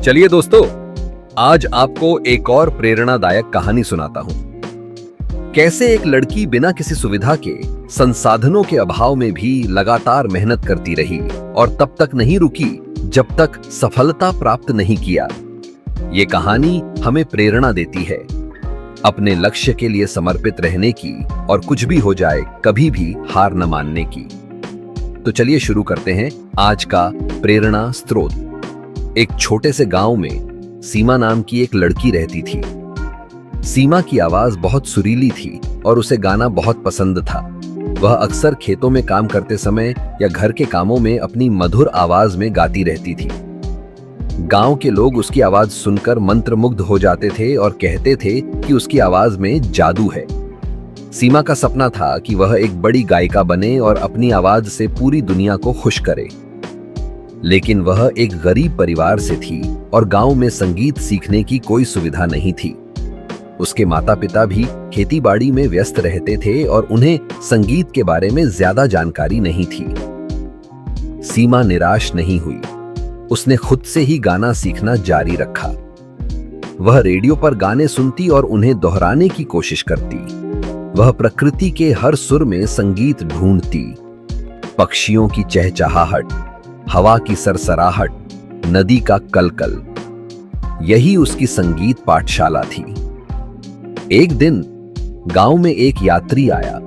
चलिए दोस्तों, आज आपको एक और प्रेरणादायक कहानी सुनाता हूं। कैसे एक लड़की बिना किसी सुविधा के, संसाधनों के अभाव में भी लगातार मेहनत करती रही और तब तक नहीं रुकी जब तक सफलता प्राप्त नहीं किया। ये कहानी हमें प्रेरणा देती है अपने लक्ष्य के लिए समर्पित रहने की और कुछ भी हो जाए कभी भी हार न मानने की। तो चलिए शुरू करते हैं आज का प्रेरणा स्रोत। एक छोटे से गांव में सीमा नाम की एक लड़की रहती थी। सीमा की आवाज बहुत सुरीली थी और उसे गाना बहुत पसंद था। वह अक्सर खेतों में काम करते समय या घर के कामों में अपनी मधुर आवाज में गाती रहती थी। गांव के लोग उसकी आवाज सुनकर मंत्रमुग्ध हो जाते थे और कहते थे कि उसकी आवाज में जादू है। सीमा का सपना था कि वह एक बड़ी गायिका बने और अपनी आवाज से पूरी दुनिया को खुश करे। लेकिन वह एक गरीब परिवार से थी और गांव में संगीत सीखने की कोई सुविधा नहीं थी। उसके माता पिता भी खेतीबाड़ी में व्यस्त रहते थे और उन्हें संगीत के बारे में ज्यादा जानकारी नहीं थी। सीमा निराश नहीं हुई। उसने खुद से ही गाना सीखना जारी रखा। वह रेडियो पर गाने सुनती और उन्हें दोहराने की कोशिश करती। वह प्रकृति के हर सुर में संगीत ढूंढती। पक्षियों की चहचहाहट, हवा की सरसराहट, नदी का कलकल, यही उसकी संगीत पाठशाला थी। एक दिन गांव में एक यात्री आया।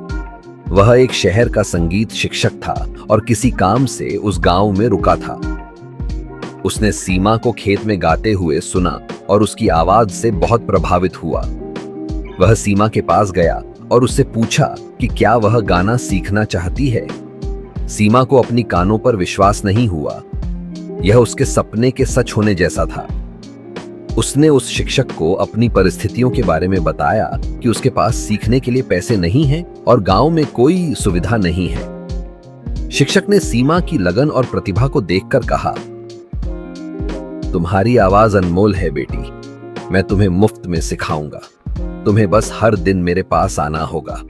वह एक शहर का संगीत शिक्षक था और किसी काम से उस गांव में रुका था। उसने सीमा को खेत में गाते हुए सुना और उसकी आवाज से बहुत प्रभावित हुआ। वह सीमा के पास गया और उससे पूछा कि क्या वह गाना सीखना चाहती है। सीमा को अपनी कानों पर विश्वास नहीं हुआ। यह उसके सपने के सच होने जैसा था। उसने उस शिक्षक को अपनी परिस्थितियों के बारे में बताया कि उसके पास सीखने के लिए पैसे नहीं हैं और गांव में कोई सुविधा नहीं है। शिक्षक ने सीमा की लगन और प्रतिभा को देखकर कहा, तुम्हारी आवाज अनमोल है बेटी, मैं तुम्हें मुफ्त में सिखाऊंगा। तुम्हें बस हर दिन मेरे पास आना होगा।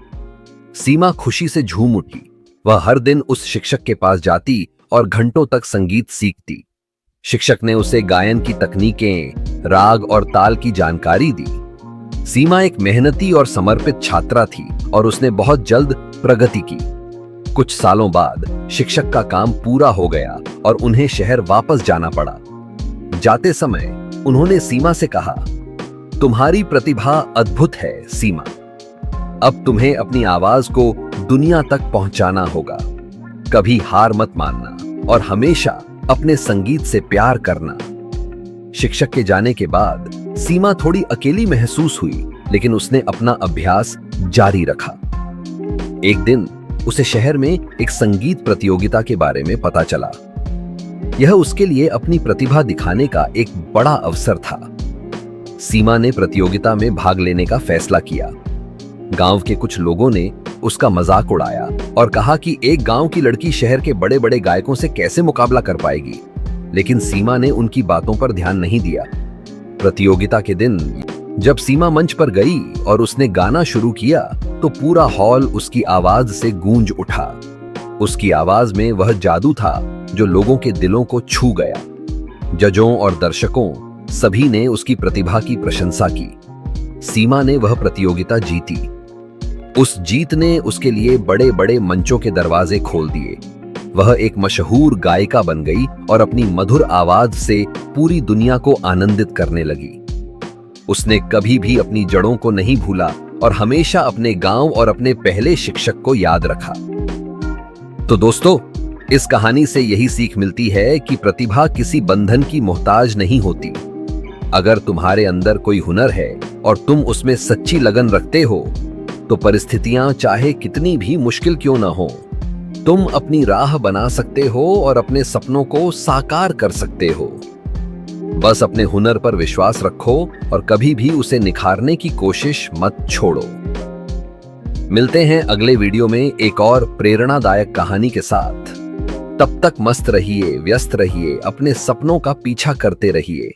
सीमा खुशी से झूम उठी। वह हर दिन उस शिक्षक के पास जाती और घंटों तक संगीत सीखती। शिक्षक ने उसे गायन की तकनीकें, राग और ताल की जानकारी दी। सीमा एक मेहनती और समर्पित छात्रा थी और उसने बहुत जल्द प्रगति की। कुछ सालों बाद शिक्षक का काम पूरा हो गया और उन्हें शहर वापस जाना पड़ा। जाते समय उन्होंने सीमा से कहा, तुम्हारी प्रतिभा अद्भुत है सीमा। अब तुम्हें अपनी आवाज को दुनिया तक पहुंचाना होगा। कभी हार मत मानना और हमेशा अपने संगीत से प्यार करना। शिक्षक के जाने के बाद सीमा थोड़ी अकेली महसूस हुई, लेकिन उसने अपना अभ्यास जारी रखा। एक दिन उसे शहर में एक संगीत प्रतियोगिता के बारे में पता चला। यह उसके लिए अपनी प्रतिभा दिखाने का एक बड़ा अवसर था। सीमा ने प्रतियोगिता में भाग लेने का फैसला किया। गांव के कुछ लोगों ने उसका मजाक उड़ाया और कहा कि एक गांव की लड़की शहर के बड़े बड़े गायकों से कैसे मुकाबला कर पाएगी। लेकिन सीमा ने उनकी बातों पर ध्यान नहीं दिया। प्रतियोगिता के दिन जब सीमा मंच पर गई और उसने गाना शुरू किया तो पूरा हॉल उसकी आवाज से गूंज उठा। उसकी आवाज में वह जादू था जो लोगों के दिलों को छू गया। जजों और दर्शकों सभी ने उसकी प्रतिभा की प्रशंसा की। सीमा ने वह प्रतियोगिता जीती। उस जीत ने उसके लिए बड़े बड़े मंचों के दरवाजे खोल दिए। वह एक मशहूर गायिका बन गई और अपनी मधुर आवाज से पूरी दुनिया को आनंदित करने लगी। उसने कभी भी अपनी जड़ों को नहीं भूला और हमेशा अपने गांव और अपने पहले शिक्षक को याद रखा। तो दोस्तों, इस कहानी से यही सीख मिलती है कि प्रतिभा किसी बंधन की मोहताज नहीं होती। अगर तुम्हारे अंदर कोई हुनर है और तुम उसमें सच्ची लगन रखते हो तो परिस्थितियां चाहे कितनी भी मुश्किल क्यों ना हो, तुम अपनी राह बना सकते हो और अपने सपनों को साकार कर सकते हो। बस अपने हुनर पर विश्वास रखो और कभी भी उसे निखारने की कोशिश मत छोड़ो। मिलते हैं अगले वीडियो में एक और प्रेरणादायक कहानी के साथ। तब तक मस्त रहिए, व्यस्त रहिए, अपने सपनों का पीछा करते रहिए।